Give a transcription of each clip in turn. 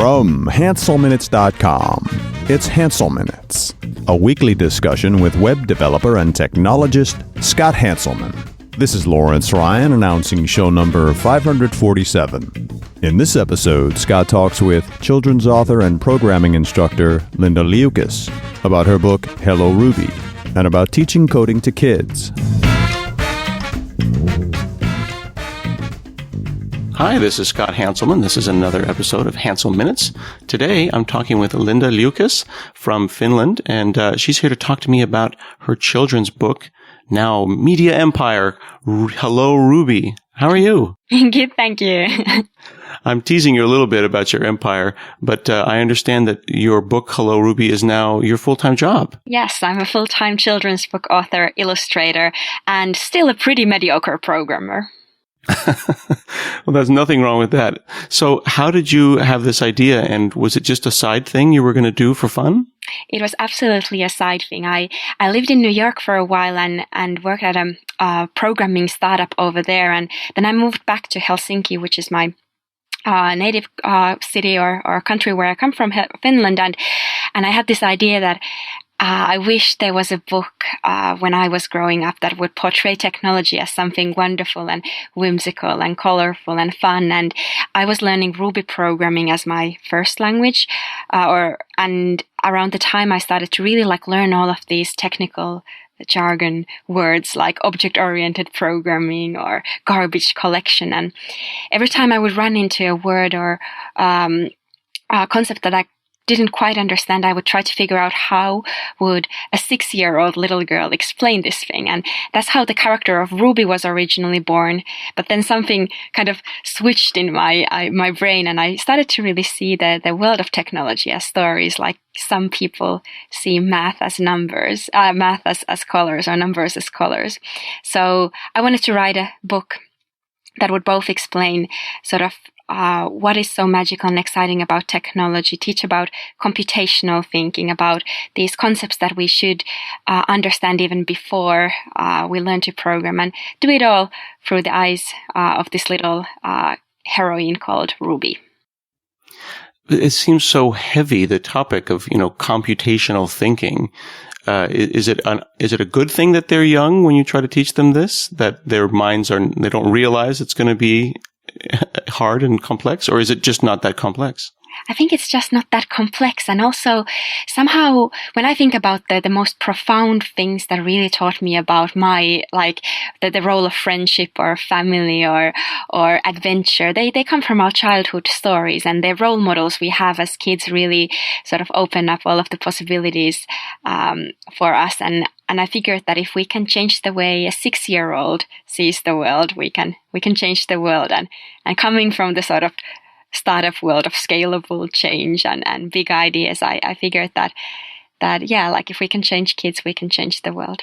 From HanselMinutes.com, it's Hansel Minutes, a weekly discussion with web developer and technologist Scott Hanselman. This is Lawrence Ryan announcing show number 547. In this episode, Scott talks with children's author and programming instructor Linda Liukas about her book Hello Ruby and about teaching coding to kids. Hi, this is Scott Hanselman. This is another episode of Hansel Minutes. Today, I'm talking with Linda Liukas from Finland, and she's here to talk to me about her children's book, now Media Empire, Hello Ruby. How are you? Good, thank you. I'm teasing you a little bit about your empire, but I understand that your book, Hello Ruby, is now your full-time job. Yes, I'm a full-time children's book author, illustrator, and still a pretty mediocre programmer. Well, there's nothing wrong with that. So how did you have this idea, and was it just a side thing you were going to do for fun? It was absolutely a side thing. I lived in New York for a while and worked at a programming startup over there. And then I moved back to Helsinki, which is my native city or country where I come from, Finland. And I had this idea that I wish there was a book when I was growing up that would portray technology as something wonderful and whimsical and colorful and fun. And I was learning Ruby programming as my first language, and around the time I started to really learn all of these technical jargon words like object-oriented programming or garbage collection. And every time I would run into a word or a concept that I didn't quite understand, I would try to figure out how would a 6-year-old little girl explain this thing. And that's how the character of Ruby was originally born. But then something kind of switched in my brain, and I started to really see the world of technology as stories. Like some people see math as numbers, math as colors, or numbers as colors. So I wanted to write a book that would both explain sort of what is so magical and exciting about technology, teach about computational thinking, about these concepts that we should understand even before we learn to program, and do it all through the eyes of this little heroine called Ruby. It seems so heavy, the topic of, computational thinking. Is it a good thing that they're young when you try to teach them this, that their minds they don't realize it's going to be hard and complex, or is it just not that complex? I think it's just not that complex. And also, somehow, when I think about the most profound things that really taught me about my, the role of friendship or family or adventure, they come from our childhood stories, and the role models we have as kids really sort of open up all of the possibilities for us. And I figured that if we can change the way a 6-year-old sees the world, we can change the world. And coming from the sort of startup world of scalable change and big ideas, I figured that if we can change kids, we can change the world.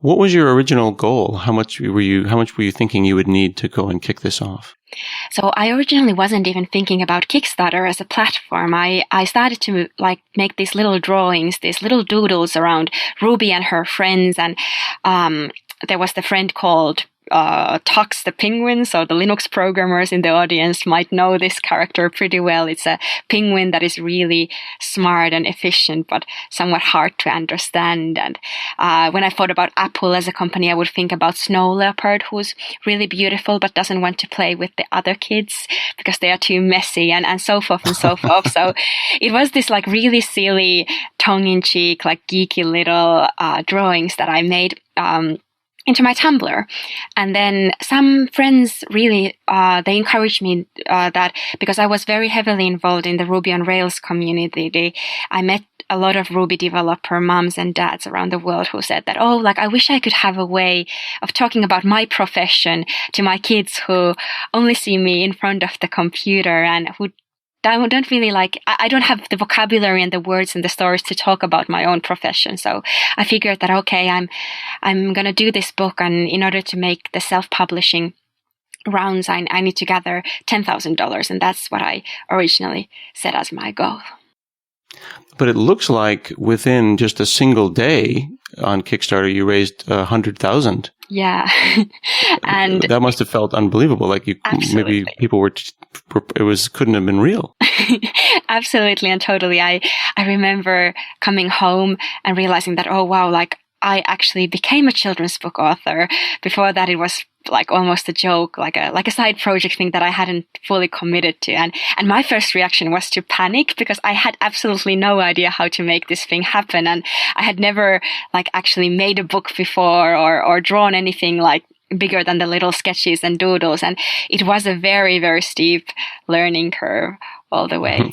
What was your original goal? How much were you thinking you would need to go and kick this off? So I originally wasn't even thinking about Kickstarter as a platform. I started to make these little drawings, these little doodles around Ruby and her friends, and there was the friend called Tux the penguin. So the Linux programmers in the audience might know this character pretty well. It's a penguin that is really smart and efficient, but somewhat hard to understand. And when I thought about Apple as a company, I would think about Snow Leopard, who's really beautiful, but doesn't want to play with the other kids because they are too messy, and so forth and so forth. So it was this really silly, tongue-in-cheek, geeky little drawings that I made into my Tumblr. And then some friends really, they encouraged me that because I was very heavily involved in the Ruby on Rails community, I met a lot of Ruby developer moms and dads around the world who said that, I wish I could have a way of talking about my profession to my kids who only see me in front of the computer and who don't really I don't have the vocabulary and the words and the stories to talk about my own profession. So I figured that, okay, I'm going to do this book, and in order to make the self-publishing rounds, I need to gather $10,000. And that's what I originally set as my goal. But it looks like within just a single day on Kickstarter, you raised $100,000. Yeah. And that must have felt unbelievable. Like absolutely. maybe people couldn't have been real. Absolutely and totally. I remember coming home and realizing that, oh wow, like I actually became a children's book author. Before that, it was like almost a joke, like a side project thing that I hadn't fully committed to. And my first reaction was to panic because I had absolutely no idea how to make this thing happen. And I had never like actually made a book before or drawn anything like bigger than the little sketches and doodles. And it was a very, very steep learning curve all the way.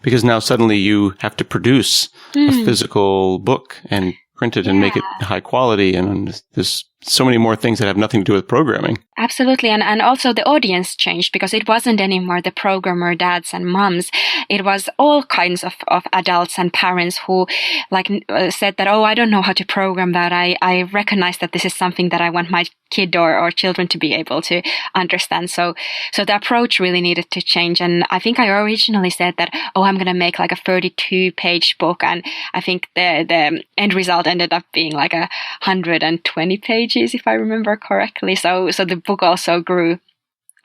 Because now suddenly you have to produce a physical book and print it and make it high quality. And there's so many more things that have nothing to do with programming. Absolutely. And also the audience changed because it wasn't anymore the programmer dads and moms. It was all kinds of adults and parents who like said that, oh, I don't know how to program that. I recognize that this is something that I want my kid or children to be able to understand. So the approach really needed to change. And I think I originally said that, oh, I'm going to make like a 32-page book. And I think the end result ended up being like 120 pages, if I remember correctly. So the book also grew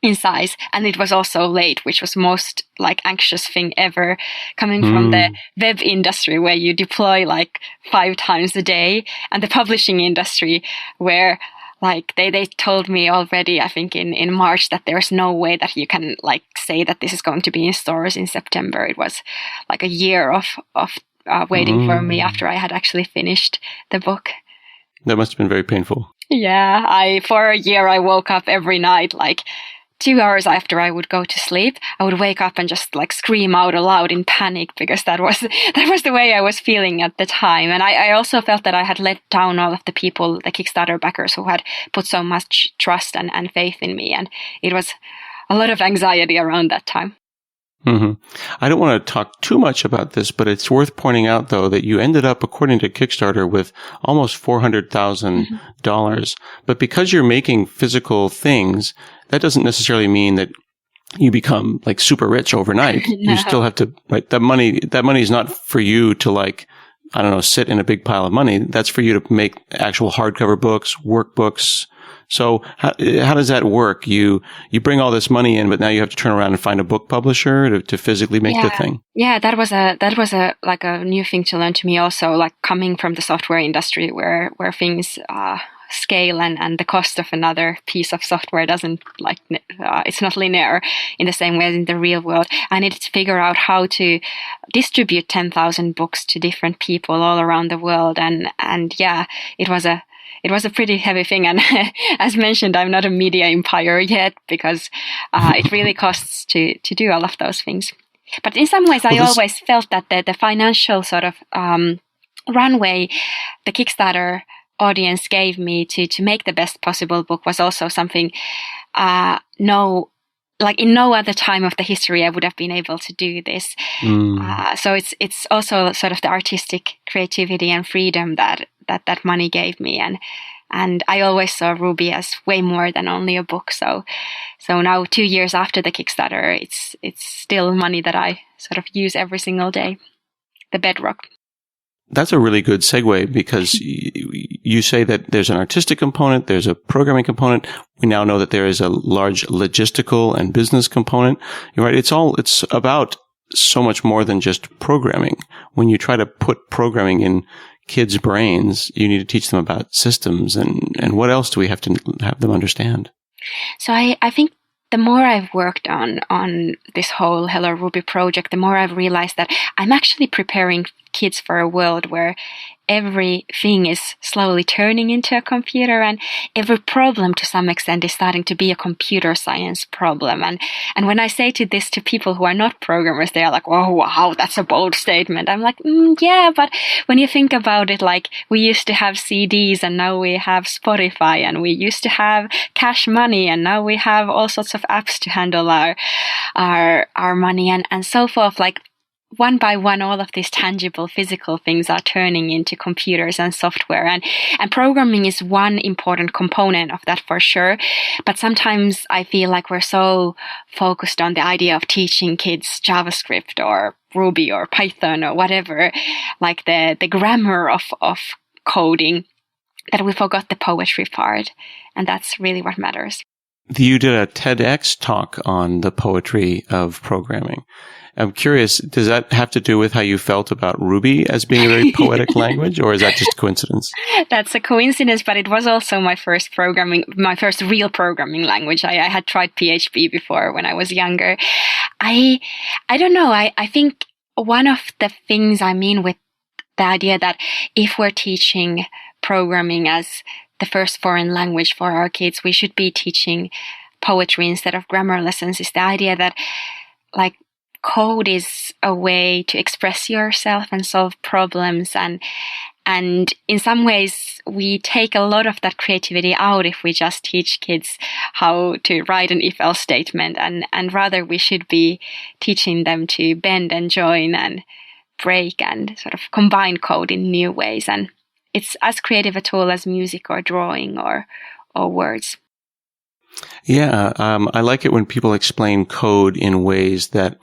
in size, and it was also late, which was most like anxious thing ever, coming from the web industry where you deploy like 5 times a day, and the publishing industry where like they told me already, I think in March, that there's no way that you can like say that this is going to be in stores in September. It was like a year of waiting for me after I had actually finished the book. That must have been very painful. Yeah, for a year I woke up every night like 2 hours after I would go to sleep. I would wake up and just like scream out aloud in panic because that was the way I was feeling at the time. And I also felt that I had let down all of the people, the Kickstarter backers, who had put so much trust and faith in me. And it was a lot of anxiety around that time. Mm-hmm. I don't want to talk too much about this, but it's worth pointing out, though, that you ended up, according to Kickstarter, with almost $400,000. But because you're making physical things, that doesn't necessarily mean that you become like super rich overnight. No. You still have to, like, that money is not for you to like, I don't know, sit in a big pile of money. That's for you to make actual hardcover books, workbooks. So how does that work? You bring all this money in, but now you have to turn around and find a book publisher to physically make the thing. Yeah, that was a like a new thing to learn to me also, like coming from the software industry where things scale and the cost of another piece of software doesn't like it's not linear in the same way as in the real world. I needed to figure out how to distribute 10,000 books to different people all around the world, and yeah, it was a pretty heavy thing. And as mentioned, I'm not a media empire yet because it really costs to do all of those things. But in some ways, I always felt that the financial sort of runway the Kickstarter audience gave me to make the best possible book was also something like in no other time of the history I would have been able to do this. So it's also sort of the artistic creativity and freedom that money gave me, and I always saw Ruby as way more than only a book. So now 2 years after the Kickstarter, it's still money that I sort of use every single day, the bedrock. That's a really good segue because you say that there's an artistic component, there's a programming component. We now know that there is a large logistical and business component. You're right. It's about so much more than just programming. When you try to put programming in kids' brains, you need to teach them about systems and what else do we have to have them understand? So I think the more I've worked on this whole Hello Ruby project, the more I've realized that I'm actually preparing kids for a world where everything is slowly turning into a computer, and every problem to some extent is starting to be a computer science problem. And when I say this to people who are not programmers, they are like, "Oh, wow, that's a bold statement." I'm like, yeah, but when you think about it, like we used to have CDs and now we have Spotify, and we used to have cash money and now we have all sorts of apps to handle our money and so forth. Like, one by one, all of these tangible physical things are turning into computers and software, and programming is one important component of that for sure. But sometimes I feel like we're so focused on the idea of teaching kids JavaScript or Ruby or Python or whatever, like the grammar of coding. that we forgot the poetry part, and that's really what matters. You did a TEDx talk on the poetry of programming. I'm curious, does that have to do with how you felt about Ruby as being a very poetic language, or is that just coincidence? That's a coincidence, but it was also my first real programming language. I had tried PHP before when I was younger. I don't know. I think one of the things I mean with the idea that if we're teaching programming as the first foreign language for our kids, we should be teaching poetry instead of grammar lessons, is the idea that like code is a way to express yourself and solve problems, and in some ways we take a lot of that creativity out if we just teach kids how to write an if-else statement, and rather we should be teaching them to bend and join and break and sort of combine code in new ways, and it's as creative a tool as music or drawing or words. Yeah, I like it when people explain code in ways that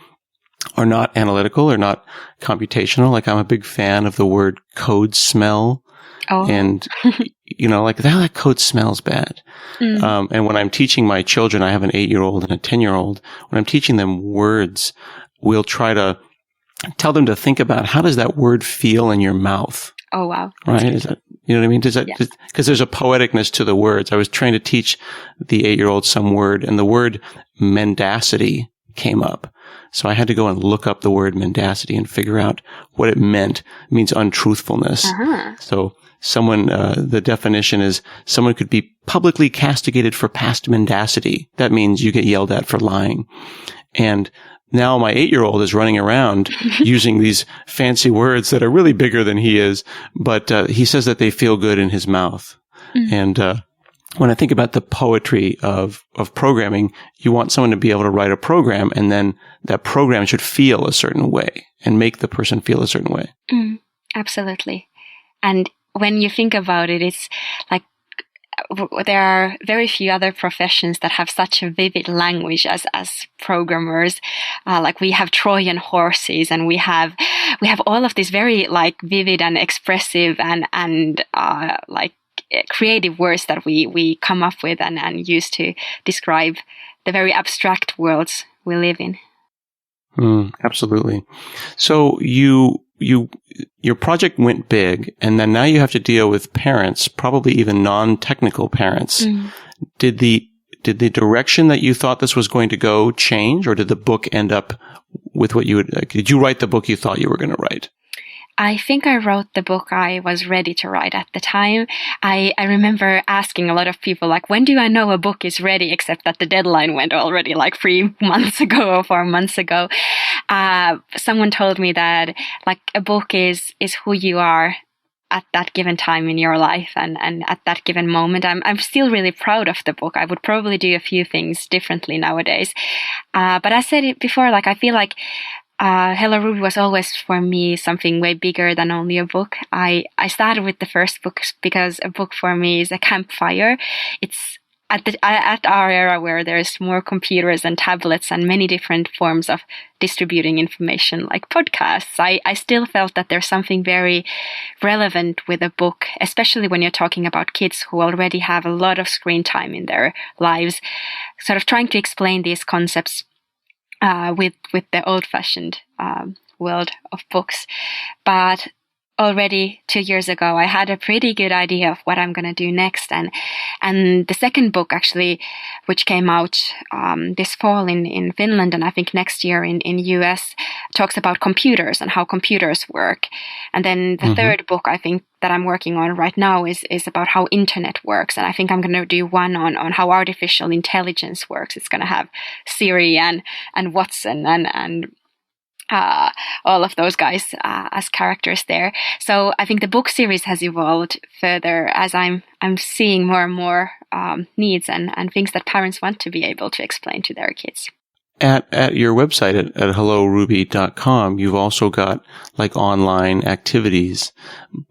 are not analytical or not computational. Like, I'm a big fan of the word code smell. Oh. And, like that code smells bad. And when I'm teaching my children, I have an 8-year-old and a 10-year-old, when I'm teaching them words, we'll try to tell them to think about, how does that word feel in your mouth? Oh, wow. Right? Is that, you know what I mean? Does that, because there's a poeticness to the words. I was trying to teach the 8-year-old some word, and the word mendacity came up. So I had to go and look up the word mendacity and figure out what it meant. It means untruthfulness. Uh-huh. So someone, the definition is someone could be publicly castigated for past mendacity. That means you get yelled at for lying. And now my 8-year-old is running around using these fancy words that are really bigger than he is, but he says that they feel good in his mouth. Mm-hmm. And when I think about the poetry of programming, you want someone to be able to write a program, and then that program should feel a certain way and make the person feel a certain way. Absolutely. And when you think about it, it's like there are very few other professions that have such a vivid language as programmers. Like, we have Trojan horses, and we have all of these very like vivid and expressive and like creative words that we come up with and use to describe the very abstract worlds we live in. Absolutely. So your project went big, and then now you have to deal with parents, probably even non-technical parents. Did the direction that you thought this was going to go change, or did the book end up with what you would, did you write the book you thought you were going to write? I think I wrote the book I was ready to write at the time. I remember asking a lot of people, like, when do I know a book is ready, except that the deadline went already like 3 months ago or 4 months ago. Someone told me that like a book is who you are at that given time in your life and at that given moment. I'm still really proud of the book. I would probably do a few things differently nowadays. But I said it before, like, I feel like Hello Ruby was always for me something way bigger than only a book. I started with the first book because a book for me is a campfire. It's at our era where there's more computers and tablets and many different forms of distributing information like podcasts. I still felt that there's something very relevant with a book, especially when you're talking about kids who already have a lot of screen time in their lives, sort of trying to explain these concepts with the old-fashioned world of books. But already 2 years ago, I had a pretty good idea of what I'm going to do next. And the second book, actually, which came out this fall in Finland, and I think next year in US, talks about computers and how computers work. And then the third book, I think, that I'm working on right now is about how internet works. And I think I'm going to do one on how artificial intelligence works. It's going to have Siri and Watson and all of those guys as characters there. So I think the book series has evolved further as I'm seeing more and more needs and things that parents want to be able to explain to their kids. At your website at helloruby.com, you've also got like online activities,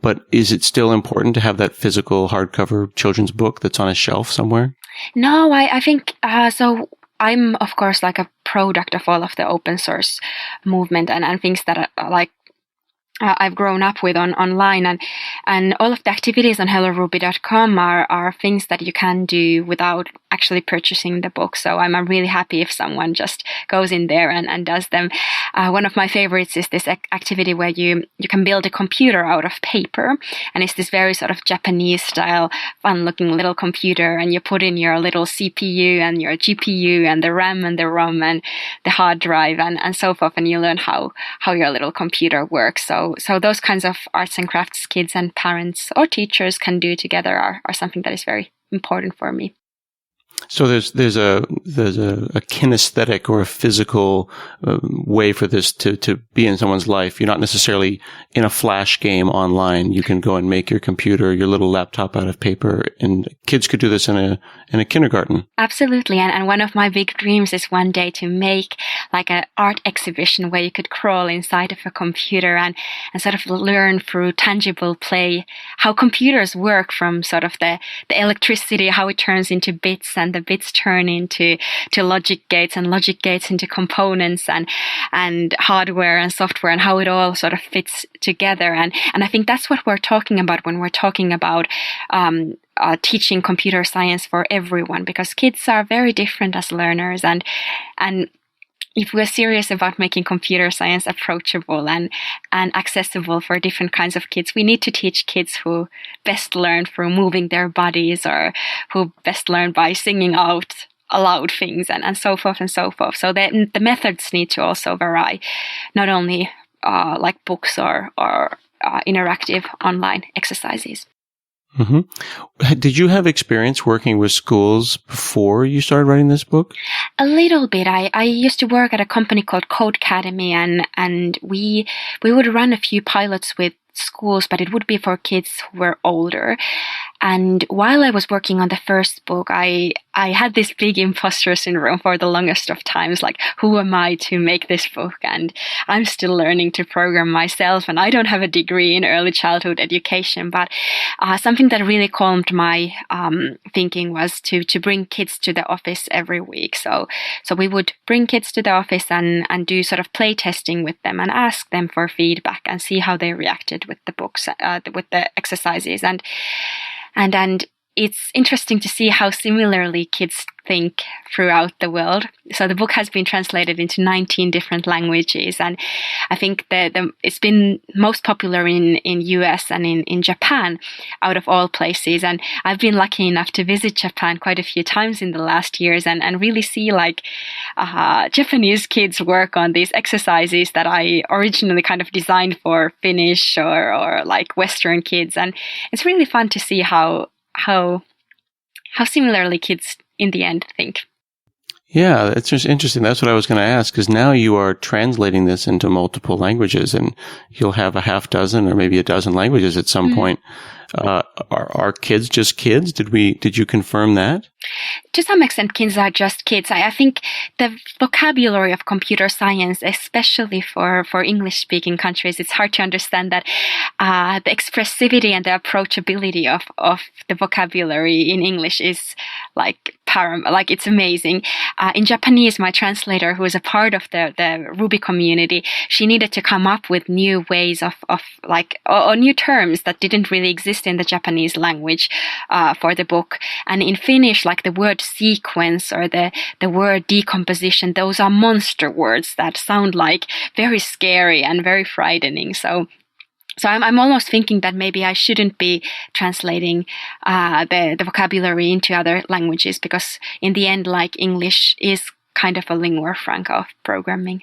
but is it still important to have that physical hardcover children's book that's on a shelf somewhere? No, I think so. I'm, of course, like a product of all of the open source movement and things that are like I've grown up with online, and all of the activities on helloruby.com are things that you can do without actually purchasing the book. So I'm really happy if someone just goes in there and does them. One of my favorites is this activity where you can build a computer out of paper, and it's this very sort of Japanese style, fun looking little computer, and you put in your little CPU and your GPU and the RAM and the ROM and the hard drive and so forth, and you learn how your little computer works. So those kinds of arts and crafts kids and parents or teachers can do together are something that is very important for me. So there's a kinesthetic or a physical way for this to be in someone's life. You're not necessarily in a flash game online. You can go and make your computer, your little laptop out of paper, and kids could do this in a kindergarten. Absolutely, and one of my big dreams is one day to make like an art exhibition where you could crawl inside of a computer and sort of learn through tangible play how computers work, from sort of the electricity, how it turns into bits, and the bits turn into logic gates, and logic gates into components and hardware and software, and how it all sort of fits together. And I think that's what we're talking about when we're talking about teaching computer science for everyone, because kids are very different as learners, and if we're serious about making computer science approachable and accessible for different kinds of kids, we need to teach kids who best learn through moving their bodies, or who best learn by singing out aloud things, and so forth and so forth. So the methods need to also vary, not only like books or interactive online exercises. Mm-hmm. Did you have experience working with schools before you started writing this book? A little bit. I used to work at a company called Code Academy, and we would run a few pilots with schools, but it would be for kids who were older. And while I was working on the first book, I had this big imposter syndrome for the longest of times, like, who am I to make this book? And I'm still learning to program myself, and I don't have a degree in early childhood education. But something that really calmed my thinking was to bring kids to the office every week. So we would bring kids to the office and do sort of play testing with them and ask them for feedback and see how they reacted with the books, with the exercises. And it's interesting to see how similarly kids think throughout the world. So the book has been translated into 19 different languages, and I think it's been most popular in US and in Japan out of all places. And I've been lucky enough to visit Japan quite a few times in the last years and really see like Japanese kids work on these exercises that I originally kind of designed for Finnish or like Western kids. And it's really fun to see how similarly kids in the end think. Yeah, it's just interesting. That's what I was going to ask, because now you are translating this into multiple languages, and you'll have a half dozen or maybe a dozen languages at some point. Are kids just kids? Did you confirm that? To some extent, kids are just kids. I think the vocabulary of computer science, especially for English-speaking countries, it's hard to understand that the expressivity and the approachability of the vocabulary in English is like it's amazing. In Japanese, my translator, who is a part of the Ruby community, she needed to come up with new ways of like, or new terms that didn't really exist in the Japanese language for the book. And in Finnish, like the word sequence or the word decomposition, those are monster words that sound like very scary and very frightening. So I'm almost thinking that maybe I shouldn't be translating the vocabulary into other languages, because in the end, like, English is kind of a lingua franca of programming.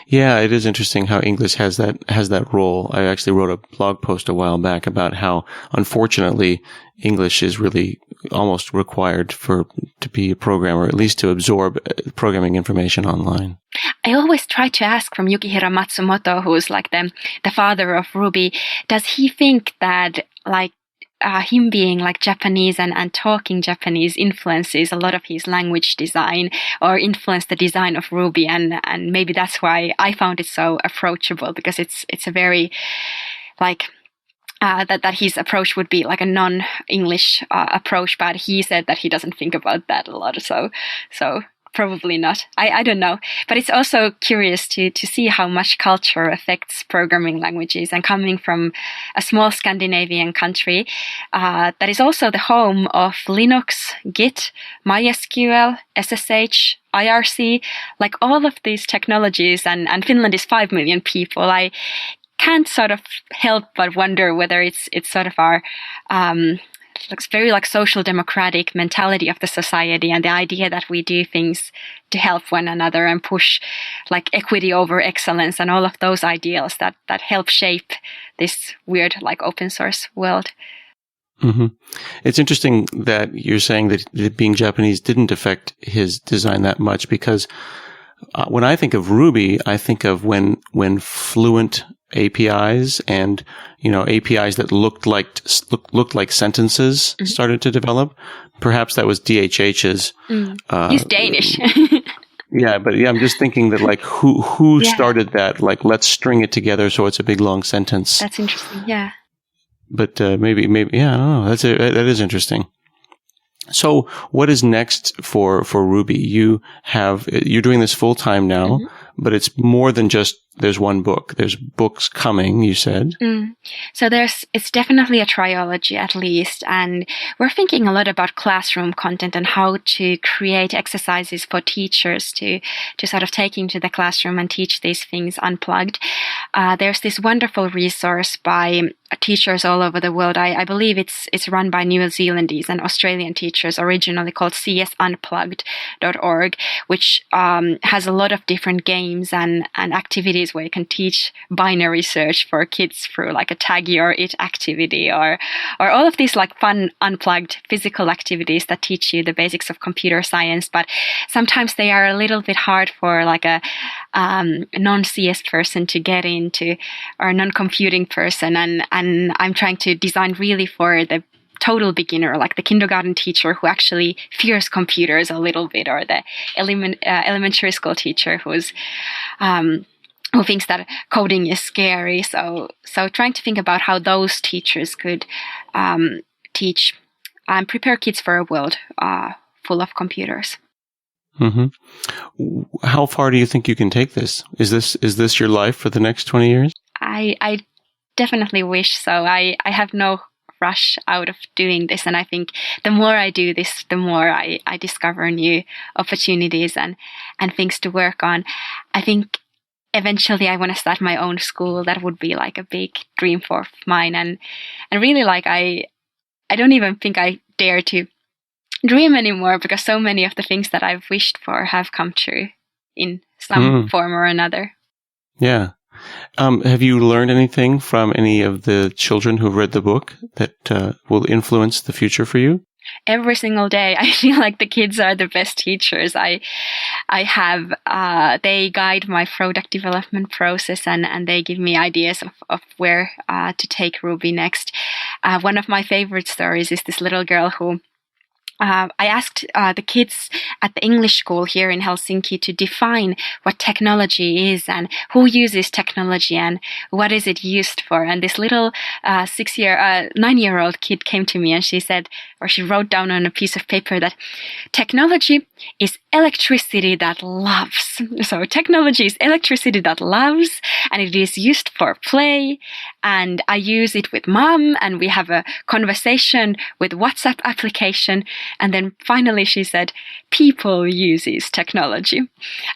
Yeah, it is interesting how English has that role. I actually wrote a blog post a while back about how, unfortunately, English is really almost required to be a programmer, at least to absorb programming information online. I always try to ask from Yukihiro Matsumoto, who's like the father of Ruby, does he think that like him being like Japanese and talking Japanese influences a lot of his language design or influenced the design of Ruby, and maybe that's why I found it so approachable, because it's a very like that his approach would be like a non-English approach, but he said that he doesn't think about that a lot. So probably not. I don't know. But it's also curious to see how much culture affects programming languages. And coming from a small Scandinavian country that is also the home of Linux, Git, MySQL, SSH, IRC, like all of these technologies, and Finland is 5 million people, I can't sort of help but wonder whether it's sort of our looks very like social democratic mentality of the society, and the idea that we do things to help one another and push like equity over excellence and all of those ideals that help shape this weird like open source world. Mm-hmm. It's interesting that you're saying that being Japanese didn't affect his design that much, because when I think of Ruby, I think of when fluent APIs and APIs that looked like sentences started to develop. Perhaps that was DHH's. He's Danish. But I'm just thinking that like who started that? Like, let's string it together so it's a big long sentence. That's interesting. Yeah. But maybe I don't know. That is interesting. So what is next for Ruby? You're doing this full time now, but it's more than just there's one book. There's books coming, you said. So it's definitely a trilogy at least, and we're thinking a lot about classroom content and how to create exercises for teachers to sort of take into the classroom and teach these things unplugged. There's this wonderful resource by teachers all over the world. I believe it's run by New Zealandese and Australian teachers, originally called csunplugged.org, which has a lot of different games and activities where you can teach binary search for kids through like a tag your it activity or all of these like fun unplugged physical activities that teach you the basics of computer science, but sometimes they are a little bit hard for like a non-CS person to get into, or a non-computing person, and I'm trying to design really for the total beginner, like the kindergarten teacher who actually fears computers a little bit, or the elementary school teacher who thinks that coding is scary. So trying to think about how those teachers could teach and prepare kids for a world full of computers. Mm-hmm. How far do you think you can take this? Is this your life for the next 20 years? I definitely wish so. I have no rush out of doing this, and I think the more I do this, the more I discover new opportunities and things to work on. I think eventually I want to start my own school. That would be like a big dream for mine, and really like I don't even think I dare to dream anymore, because so many of the things that I've wished for have come true in some form or another. Yeah. Have you learned anything from any of the children who've read the book that will influence the future for you? Every single day, I feel like the kids are the best teachers. They guide my product development process, and they give me ideas of where to take Ruby next. One of my favorite stories is this little girl who I asked the kids at the English school here in Helsinki to define what technology is and who uses technology and what is it used for. And this little 9-year-old kid came to me and she said, or she wrote down on a piece of paper, that technology is electricity that loves. So technology is electricity that loves, and it is used for play. And I use it with mom, and we have a conversation with WhatsApp application. And then finally she said, people uses technology.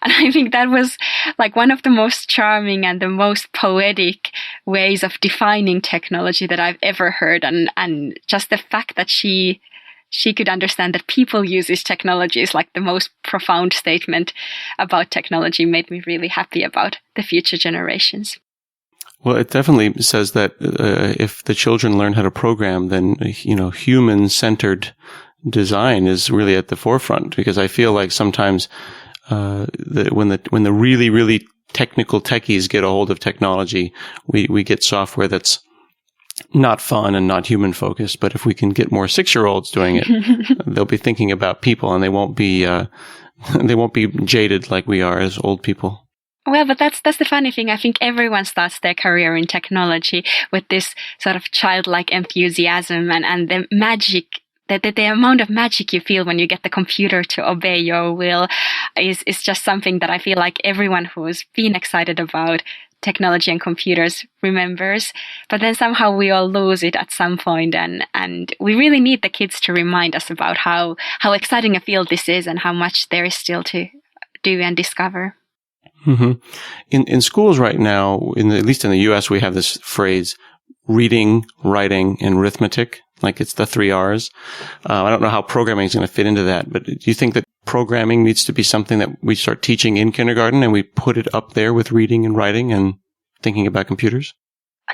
And I think that was like one of the most charming and the most poetic ways of defining technology that I've ever heard. And just the fact that she could understand that people uses technology is like the most profound statement about technology, made me really happy about the future generations. Well, it definitely says that if the children learn how to program, then, human-centered design is really at the forefront, because I feel like sometimes when the really, really technical techies get a hold of technology, we get software that's not fun and not human focused. But if we can get more 6-year-olds doing it, they'll be thinking about people, and they won't be jaded like we are as old people. Well, but that's the funny thing. I think everyone starts their career in technology with this sort of childlike enthusiasm and the magic the amount of magic you feel when you get the computer to obey your will is just something that I feel like everyone who's been excited about technology and computers remembers. But then somehow we all lose it at some point, and we really need the kids to remind us about how exciting a field this is and how much there is still to do and discover. Mm-hmm. In schools right now, at least in the U.S., we have this phrase: reading, writing, and arithmetic. Like it's the 3 R's. I don't know how programming is going to fit into that, but do you think that programming needs to be something that we start teaching in kindergarten and we put it up there with reading and writing and thinking about computers?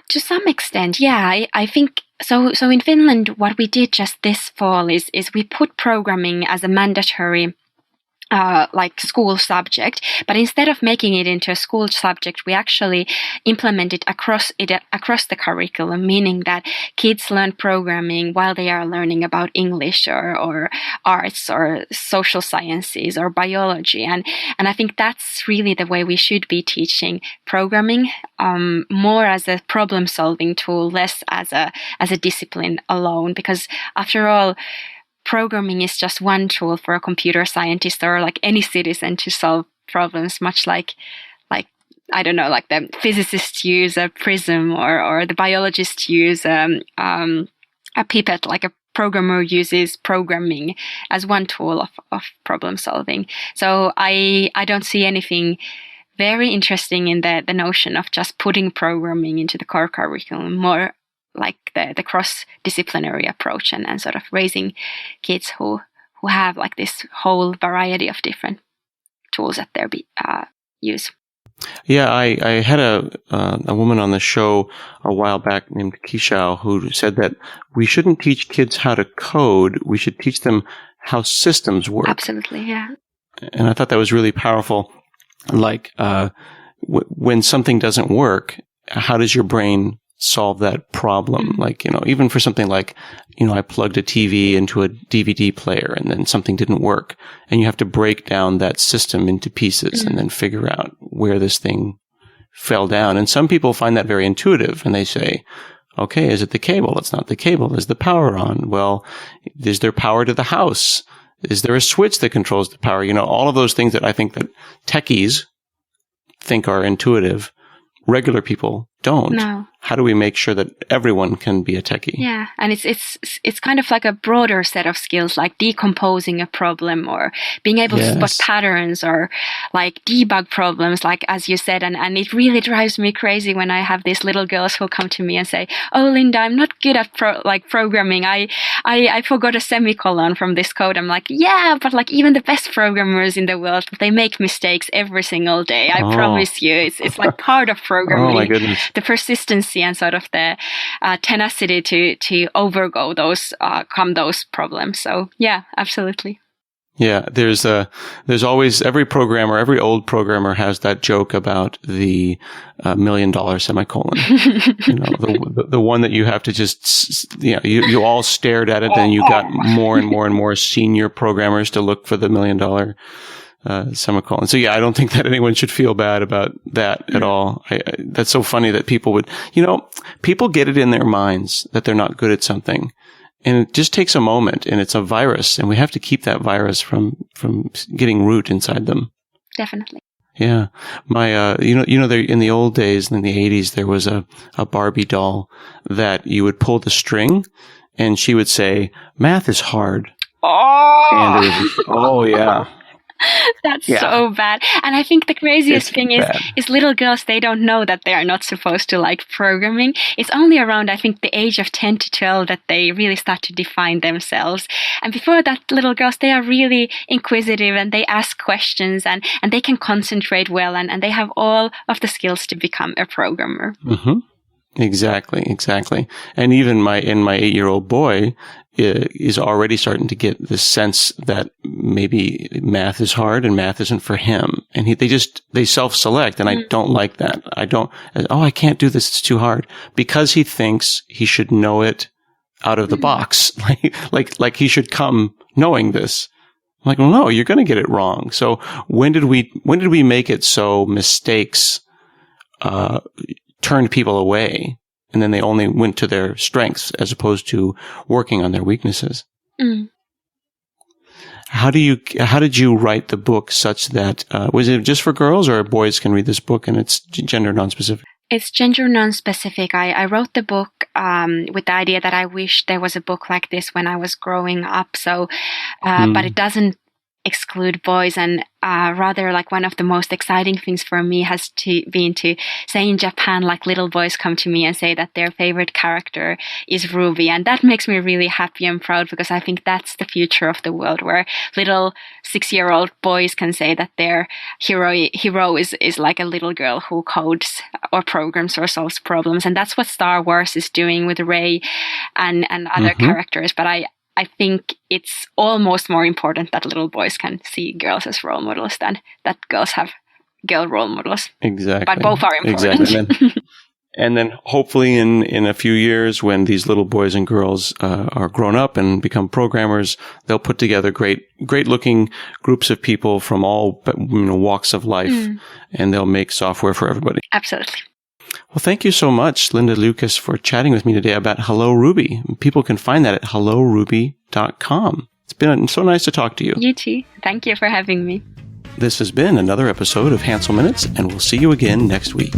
To some extent, yeah. I think so. So in Finland, what we did just this fall is we put programming as a mandatory school subject, but instead of making it into a school subject, we actually implement it across the curriculum, meaning that kids learn programming while they are learning about English or arts or social sciences or biology, and I think that's really the way we should be teaching programming, more as a problem-solving tool, less as a discipline alone, because after all, programming is just one tool for a computer scientist or like any citizen to solve problems, much like I don't know, like the physicists use a prism or the biologists use a pipette, like a programmer uses programming as one tool of problem solving. So I don't see anything very interesting in the notion of just putting programming into the core curriculum, more like the cross-disciplinary approach and sort of raising kids who have like this whole variety of different tools at their use. Yeah, I had a woman on the show a while back named Kishao who said that we shouldn't teach kids how to code. We should teach them how systems work. Absolutely, yeah. And I thought that was really powerful. Like when something doesn't work, how does your brain solve that problem? Like, even for something like, I plugged a TV into a DVD player and then something didn't work. And you have to break down that system into pieces and then figure out where this thing fell down. And some people find that very intuitive and they say, okay, is it the cable? It's not the cable. Is the power on? Well, is there power to the house? Is there a switch that controls the power? All of those things that I think that techies think are intuitive, regular people don't. No. How do we make sure that everyone can be a techie? Yeah, and it's kind of like a broader set of skills, like decomposing a problem or being able to spot patterns or like debug problems, like as you said. And it really drives me crazy when I have these little girls who come to me and say, "Oh, Linda, I'm not good at programming. I forgot a semicolon from this code." I'm like, "Yeah, but like even the best programmers in the world, they make mistakes every single day. I promise you, it's like part of programming." Oh my goodness. The persistency and sort of the tenacity to overgo those problems. So yeah, absolutely. Yeah, there's always every old programmer has that joke about the $1 million semicolon. The one that you have to just you all stared at it, and you got more and more and more senior programmers to look for the $1 million semicolon. So yeah, I don't think that anyone should feel bad about that at all. That's so funny that people would, people get it in their minds that they're not good at something, and it just takes a moment, and it's a virus, and we have to keep that virus from getting root inside them. Definitely. Yeah. My, there, in the old days, in the 80s, there was a Barbie doll that you would pull the string and she would say, "Math is hard." Oh! And it was, yeah. That's so bad. And I think the craziest thing is little girls, they don't know that they are not supposed to like programming. It's only around, I think, the age of 10 to 12 that they really start to define themselves. And before that, little girls, they are really inquisitive and they ask questions and they can concentrate well and they have all of the skills to become a programmer. Mm-hmm. Exactly. And even my 8-year-old boy is already starting to get this sense that maybe math is hard and math isn't for him. And they self-select, and I don't like that. I can't do this. It's too hard, because he thinks he should know it out of the box. Like he should come knowing this. I'm like, well, no, you're going to get it wrong. So when did we make it so mistakes, turned people away, and then they only went to their strengths as opposed to working on their weaknesses? Mm. How did you write the book such that, was it just for girls, or boys can read this book and it's gender non-specific? It's gender non-specific. I wrote the book with the idea that I wish there was a book like this when I was growing up. So, but it doesn't exclude boys, and rather, like, one of the most exciting things for me has been to say in Japan, like, little boys come to me and say that their favorite character is Ruby, and that makes me really happy and proud, because I think that's the future of the world, where little 6-year-old boys can say that their hero is like a little girl who codes or programs or solves problems, and that's what Star Wars is doing with Rey and other characters. But I think it's almost more important that little boys can see girls as role models than that girls have girl role models. Exactly. But both are important. Exactly. And then hopefully in a few years, when these little boys and girls are grown up and become programmers, they'll put together great looking groups of people from all walks of life, and they'll make software for everybody. Absolutely. Well, thank you so much, Linda Liukas, for chatting with me today about Hello Ruby. People can find that at helloruby.com. It's been so nice to talk to you. You too. Thank you for having me. This has been another episode of Hansel Minutes, and we'll see you again next week.